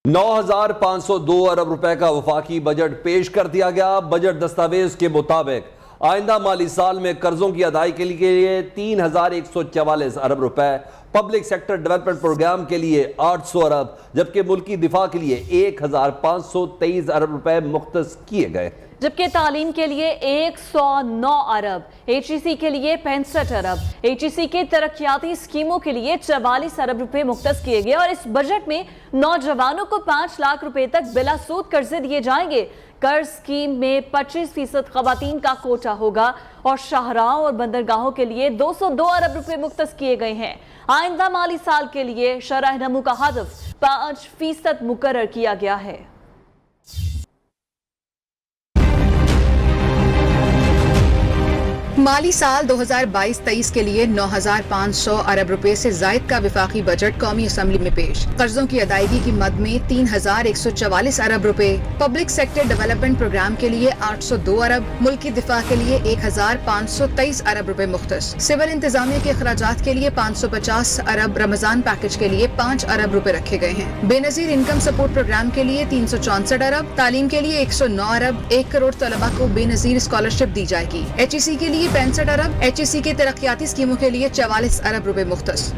9,502 ارب روپے کا وفاقی بجٹ پیش کر دیا گیا۔ بجٹ دستاویز کے مطابق آئندہ مالی سال میں قرضوں کی ادائیگی کے لیے 3,144 ارب روپے، پبلک سیکٹر ڈیولپمنٹ پروگرام کے لیے 800 ارب، جبکہ ملکی دفاع کے لیے 1,523 ارب روپے مختص کیے گئے۔ جبکہ تعلیم کے لیے 109 ارب، ایچ ای سی کے لیے 65 ارب، ایچ ای سی کے ترقیاتی اسکیموں کے لیے 44 ارب روپے مختص کیے گئے، اور اس بجٹ میں نوجوانوں کو 5 لاکھ روپے تک بلا سود قرضے دیے جائیں گے۔ قرض اسکیم میں 25% خواتین کا کوٹا ہوگا، اور شاہراہوں اور بندرگاہوں کے لیے 202 ارب روپے مختص کیے گئے ہیں۔ آئندہ مالی سال کے لیے شرح نمو کا ہدف 5% مقرر کیا گیا ہے۔ مالی سال 2022-23 کے لیے 9,500 ارب روپے سے زائد کا وفاقی بجٹ قومی اسمبلی میں پیش۔ قرضوں کی ادائیگی کی مد میں 3,144 ارب روپے، پبلک سیکٹر ڈیولپمنٹ پروگرام کے لیے 802 ارب، ملکی دفاع کے لیے 1,523 ارب روپے مختص، سول انتظامیہ کے اخراجات کے لیے 550 ارب، رمضان پیکج کے لیے 5 ارب روپے رکھے گئے ہیں۔ بے نظیر انکم سپورٹ پروگرام کے لیے 364 ارب، تعلیم کے لیے 109 ارب، 1 کروڑ طلباء کو بے نظیر اسکالرشپ دی جائے گی۔ ایچ ای سی کے لیے 65 ارب، ایچ ای سی کے ترقیاتی اسکیموں کے لیے 44 ارب روپے مختص۔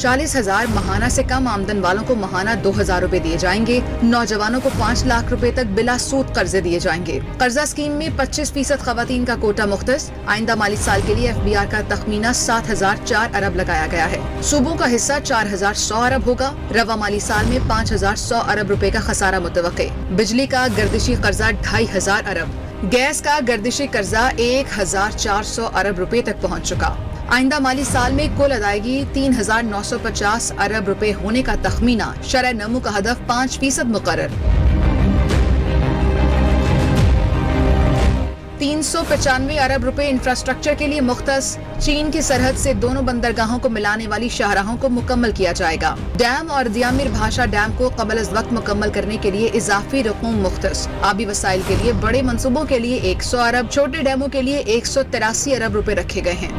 40,000 ماہانہ سے کم آمدن والوں کو ماہانہ 2,000 روپے دیے جائیں گے۔ نوجوانوں کو 5 لاکھ روپے تک بلا سود قرضے دیے جائیں گے۔ قرضہ اسکیم میں 25% خواتین کا کوٹا مختص۔ آئندہ مالی سال کے لیے ایف بی آر کا تخمینہ 7,004 ارب لگایا گیا ہے۔ صوبوں کا حصہ 4,100 ارب ہوگا۔ رواں مالی سال میں 5,100 ارب روپے کا خسارہ متوقع۔ بجلی کا گردشی قرضہ 2,500 ارب، گیس کا گردشی قرضہ 1,400 ارب روپے تک پہنچ چکا۔ آئندہ مالی سال میں کل ادائیگی 3,950 ارب روپے ہونے کا تخمینہ، شرح نمو کا ہدف 5% مقرر۔ 395 ارب روپے انفراسٹرکچر کے لیے مختص۔ چین کی سرحد سے دونوں بندرگاہوں کو ملانے والی شاہراہوں کو مکمل کیا جائے گا۔ ڈیم اور دیامر بھاشا ڈیم کو قبل از وقت مکمل کرنے کے لیے اضافی رقوم مختص۔ آبی وسائل کے لیے بڑے منصوبوں کے لیے 100 ارب، چھوٹے ڈیموں کے لیے 183 ارب روپے رکھے گئے ہیں۔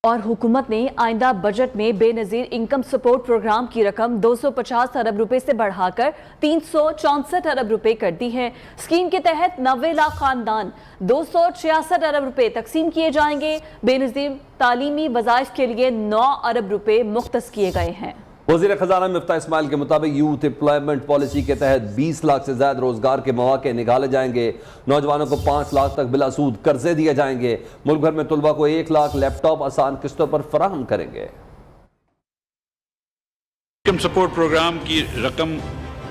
اور حکومت نے آئندہ بجٹ میں بے نظیر انکم سپورٹ پروگرام کی رقم 250 ارب روپے سے بڑھا کر 364 ارب روپے کر دی ہے۔ اسکیم کے تحت 90 لاکھ خاندان 266 ارب روپے تقسیم کیے جائیں گے۔ بے نظیر تعلیمی وظائف کے لیے 9 ارب روپے مختص کیے گئے ہیں۔ وزیر خزانہ مفتاح اسماعیل کے مطابق یوتھ امپلائمنٹ پالیسی کے تحت 20 لاکھ سے زائد روزگار کے مواقع نکالے جائیں گے۔ نوجوانوں کو 5 لاکھ تک بلا سود قرضے دیے جائیں گے۔ ملک بھر میں طلباء کو 1 لاکھ لیپ ٹاپ آسان قسطوں پر فراہم کریں گے۔ انکم سپورٹ پروگرام کی رقم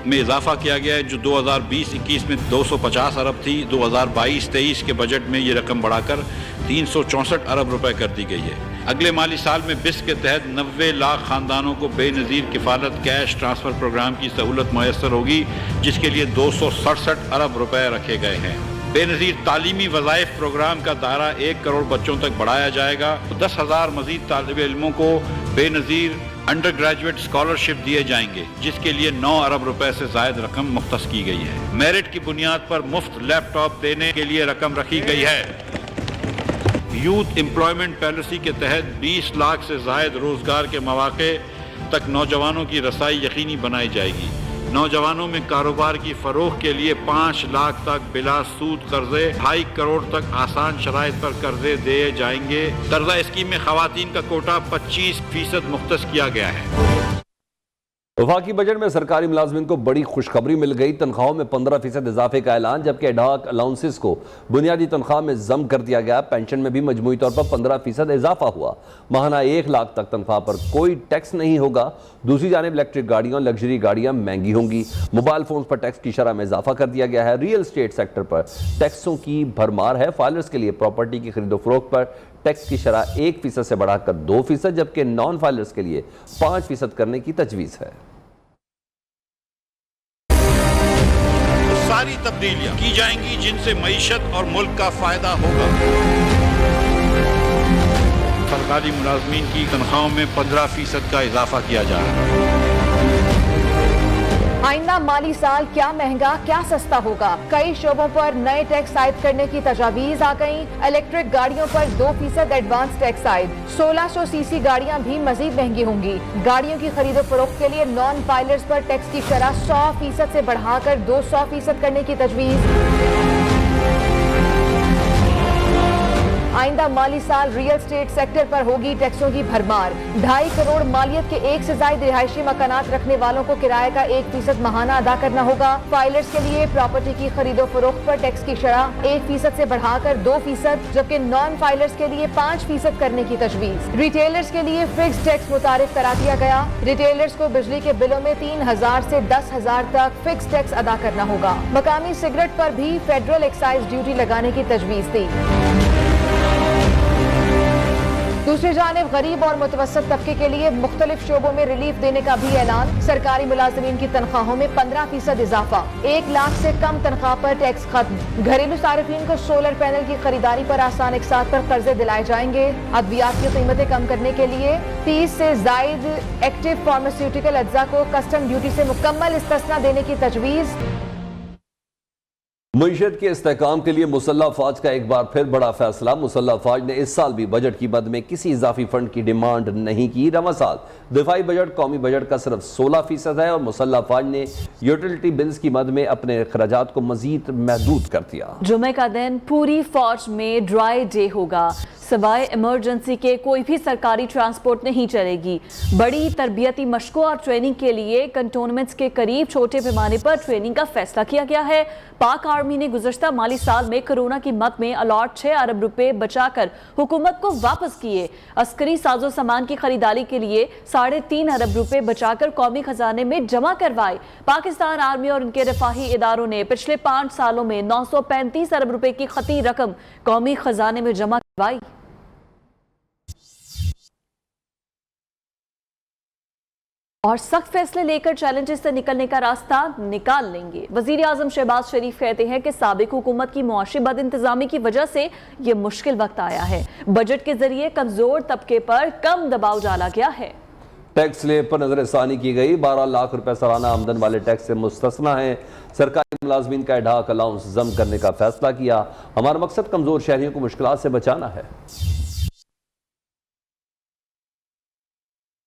میں اضافہ کیا گیا ہے، جو 2020-21 میں 250 ارب تھی۔ 2022-23 کے بجٹ میں یہ رقم بڑھا کر 364 ارب روپے کر دی گئی ہے۔ اگلے مالی سال میں بس کے تحت 90 لاکھ خاندانوں کو بے نظیر کفالت کیش ٹرانسفر پروگرام کی سہولت میسر ہوگی، جس کے لیے 267 ارب روپے رکھے گئے ہیں۔ بے نظیر تعلیمی وظائف پروگرام کا دائرہ 1 کروڑ بچوں تک بڑھایا جائے گا۔ 10,000 مزید طالب علموں کو بے نظیر انڈر گریجویٹ اسکالرشپ دیے جائیں گے، جس کے لیے 9 ارب روپے سے زائد رقم مختص کی گئی ہے۔ میرٹ کی بنیاد پر مفت لیپ ٹاپ دینے کے لیے رقم رکھی گئی ہے۔ یوتھ امپلائمنٹ پالیسی کے تحت 20 لاکھ سے زائد روزگار کے مواقع تک نوجوانوں کی رسائی یقینی بنائی جائے گی۔ نوجوانوں میں کاروبار کی فروغ کے لیے 5 لاکھ تک بلا سود قرضے، 2.5 کروڑ تک آسان شرائط پر قرضے دیے جائیں گے۔ قرضہ اسکیم میں خواتین کا کوٹا 25% مختص کیا گیا ہے۔ وفاقی بجٹ میں سرکاری ملازمین کو بڑی خوشخبری مل گئی۔ تنخواہوں میں 15% اضافے کا اعلان، جبکہ ایڈہاک الاؤنسز کو بنیادی تنخواہ میں ضم کر دیا گیا۔ پینشن میں بھی مجموعی طور پر 15% اضافہ ہوا۔ ماہانہ 1 لاکھ تک تنخواہ پر کوئی ٹیکس نہیں ہوگا۔ دوسری جانب الیکٹرک گاڑیاں، لگژری گاڑیاں مہنگی ہوں گی۔ موبائل فونز پر ٹیکس کی شرح میں اضافہ کر دیا گیا ہے۔ ریئل اسٹیٹ سیکٹر پر ٹیکسوں کی بھرمار ہے۔ فائلرز کے لیے پراپرٹی کی خرید و فروخت پر ٹیکس کی شرح 1% سے بڑھا کر 2%، جبکہ نان فائلرز کے لیے 5% کرنے کی تجویز ہے۔ ساری تبدیلیاں کی جائیں گی جن سے معیشت اور ملک کا فائدہ ہوگا۔ سرکاری ملازمین کی تنخواہوں میں 15% کا اضافہ کیا جا رہا ہے۔ आइंदा माली साल क्या महंगा क्या सस्ता होगा, कई शोबों पर नए टैक्स आयद करने की तजावीज आ गई। इलेक्ट्रिक गाड़ियों पर 2% एडवांस टैक्स आयद, 1600 सीसी गाड़ियां भी मजीद महंगी होंगी। गाड़ियों की खरीदो फरोख्त के लिए नॉन फाइलर्स पर टैक्स की शरह 100% से बढ़ाकर 200% करने की तजवीज। आइंदा माली साल रियल स्टेट सेक्टर पर होगी टैक्सों की भरमार। 2.5 करोड़ मालियत के 1 से ज्यादा रिहायशी मकानात रखने वालों को किराए का 1% माहाना अदा करना होगा। फाइलर्स के लिए प्रॉपर्टी की खरीदो फरोख्त पर टैक्स की शरह 1% से बढ़ाकर 2%, जबकि नॉन फाइलर्स के लिए 5% करने की तजवीज। रिटेलर्स के लिए फिक्स टैक्स मुतारिफ करा दिया गया। रिटेलर्स को बिजली के बिलों में 3,000 से 10,000 तक फिक्स टैक्स अदा करना होगा। मकामी सिगरेट पर भी फेडरल एक्साइज ड्यूटी लगाने की तजवीज थी। दूसरी जानिब गरीब और मुतवस्सित तबके के लिए मुख्तलिफ शोबों में रिलीफ देने का भी ऐलान। सरकारी मुलाजिमीन की तनख्वाहों में 15% इजाफा, 1 लाख से कम तनख्वाह पर टैक्स खत्म। घरेलू सारिफीन को सोलर पैनल की खरीदारी पर आसान इकसात पर कर्जे दिलाए जाएंगे। अद्वियात की कीमतें कम करने के लिए 30 से जायद एक्टिव फार्मास्यूटिकल अज्जा को कस्टम ड्यूटी से मुकम्मल इस्तिस्ना देने की तजवीज। मईशत के इस्तेहकाम के लिए मुसल्लह फौज का एक बार फिर बड़ा फैसला। मुसल्लह फौज ने इस साल भी बजट की मद में किसी इजाफी फंड की डिमांड नहीं की। रवां साल दिफाई बजट कौमी बजट का सिर्फ 16% है और मुसल्लह फौज ने यूटिलिटी बिल्स की मद में अपने अखराजात को मजीद महदूद कर दिया। जुमे का दिन पूरी फौज में ड्राई डे होगा। सवाए इमरजेंसी के कोई भी सरकारी ट्रांसपोर्ट नहीं चलेगी। बड़ी तरबियती मशकों और ट्रेनिंग के लिए कंटोनमेंट्स के करीब छोटे पैमाने पर ट्रेनिंग का फैसला किया गया है। पाक आर्मी ने गुज़श्ता माली साल में कोरोना की मद में अलॉट 6 अरब रुपए बचाकर हुकूमत को वापस किए। अस्करी साजो सामान की खरीदारी के लिए 3.5 अरब रुपए बचाकर कौमी खजाने में जमा करवाए। पाकिस्तान आर्मी और उनके रफाही इदारों ने पिछले 5 सालों में 935 अरब रुपए की खती रकम कौमी खजाने में जमा करवाई। और सख्त फैसले लेकर चैलेंजेस से निकलने का रास्ता निकाल लेंगे। वजीर आजम शहबाज शरीफ कहते हैं कि साबिक हुकूमत की मुआशी बद इंतजामी की वजह से ये मुश्किल वक्त आया है। बजट के जरिए कमजोर तबके पर कम दबाव डाला गया है। टैक्स स्लेब पर नजरसानी की गई। 12 लाख रुपए सालाना आमदन वाले टैक्स से मुस्तस्ना है। सरकारी मुलाजमीन का एडहॉक अलाउंस जम करने का फैसला किया। हमारा मकसद कमजोर शहरियों को मुश्किलात से बचाना है।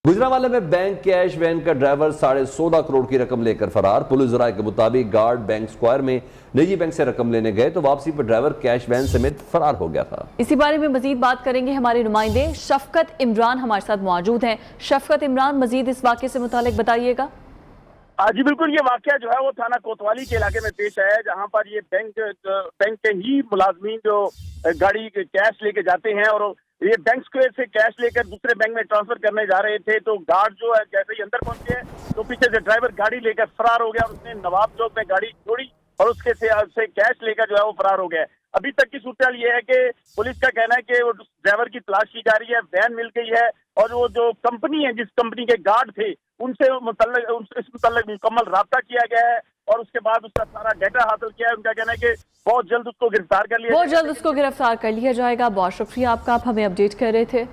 गुजरांवाला में बैंक कैश वैन का ड्राइवर 14.5 करोड़ की रकम लेकर फरार। पुलिस राय के मुताबिक गार्ड बैंक स्क्वायर में निजी बैंक से रकम लेने गए तो वापसी पर ड्राइवर कैश वैन समेत फरार हो गया था। इसी बारे में मजीद बात करेंगे हमारे नुमाइंदे शफकत इमरान हमारे साथ मौजूद हैं। शफकत इमरान, मजीद इस वाक़े से मुतालिक बताइएगा। जी बिल्कुल, ये वाकया जो है वो थाना कोतवाली के इलाके में पेश है, जहाँ पर ये बैंक के ही मुलाजमीन जो गाड़ी कैश लेके जाते हैं और ये बैंक स्क्वायर से कैश लेकर दूसरे बैंक में ट्रांसफर करने जा रहे थे। तो गार्ड जो है जैसे ही अंदर पहुंचे तो पीछे से ड्राइवर गाड़ी लेकर फरार हो गया और उसने नवाब चौक में गाड़ी छोड़ी और उसके से कैश लेकर जो है वो फरार हो गया। अभी तक की सूरत ये है कि पुलिस का कहना है कि वो ड्राइवर की तलाश की जा रही है, वैन मिल गई है और वो जो कंपनी है, जिस कंपनी के गार्ड थे, उनसे इस मुतल्लिक मुकम्मल राब्ता किया गया है और उसके बाद उसका सारा डाटा हासिल किया है। उनका कहना है कि बहुत जल्द उसको गिरफ्तार कर लिया जाएगा। बहुत शुक्रिया आपका, आप हमें अपडेट कर रहे थे।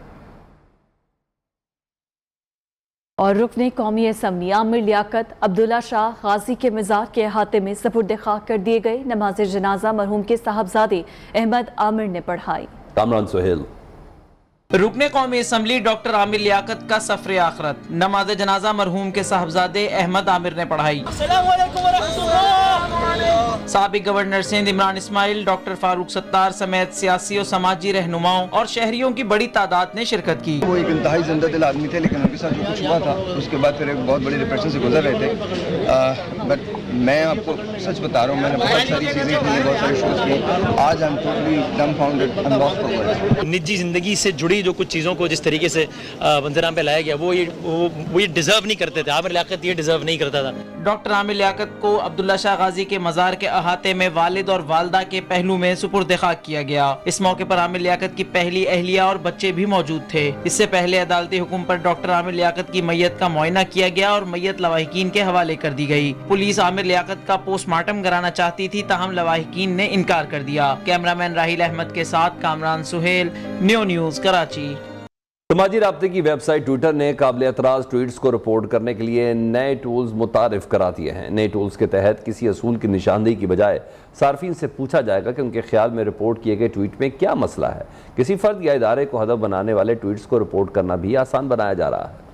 और रुकने कौमी असम्बली आमिर लियाकत अब्दुल्ला शाह गाजी के मज़ार के अहाते में सपुर्द खाक कर दिए गए। नमाज जनाजा मरहूम के साहबजादे अहमद आमिर ने पढ़ाई। कामरान सुहेल। रुकने कौमी असम्बली डॉक्टर आमिर लियाकत का सफर आखरत, नमाज जनाजा मरहूम के साहबजादे अहमद आमिर ने पढ़ाई। साबिक गवर्नर सिंध इमरान इस्माइल, डॉक्टर फारूक सत्तार समेत सियासी और समाजी रहनुमाओं और शहरियों की बड़ी तादाद ने शिरकत की। वो एक इंतहाई जिंदा दिल आदमी थे, लेकिन उनके साथ जो कुछ हुआ था उसके बाद फिर एक बहुत बड़ी डिप्रेशन से गुजर रहे थे। बट मैं आपको सच बता रहा हूँ, मैंने बहुत सारी चीज़ें की, बहुत सारे शोज किए। आज I am totally डम्बफाउंडेड, I am lost for words. निजी जिंदगी से जुड़ी जो कुछ चीज़ों को जिस तरीके से मंजराम पे लाया गया वो ये डिजर्व नहीं करते थे। आमिर लियाकत ये डिजर्व नहीं करता था। डॉक्टर आमिर लियाकत को अब्दुल्ला शाह गाजी के मज़ार के अहाते में वालिद और वालदा के पहलू में सुपुर्द खाक किया गया। इस मौके पर आमिर लियाकत की पहली अहलिया और बच्चे भी मौजूद थे। इससे पहले अदालती हुक्म पर डॉक्टर आमिर लियाकत की मैयत का मुआयना किया गया और मैयत लवाहिकीन के हवाले कर दी गई। पुलिस आमिर लियाकत का पोस्टमार्टम कराना चाहती थी, ताहम लवाहिकीन ने इनकार कर दिया। कैमरामैन राहिल अहमद के साथ कामरान सुहेल, न्यू न्यूज़ कराची। سماجی رابطے کی ویب سائٹ ٹویٹر نے قابل اعتراض ٹویٹس کو رپورٹ کرنے کے لیے نئے ٹولز متعارف کرا دیے ہیں۔ نئے ٹولز کے تحت کسی اصول کی نشاندہی کی بجائے صارفین سے پوچھا جائے گا کہ ان کے خیال میں رپورٹ کیے گئے ٹویٹ میں کیا مسئلہ ہے۔ کسی فرد یا ادارے کو ہدف بنانے والے ٹویٹس کو رپورٹ کرنا بھی آسان بنایا جا رہا ہے۔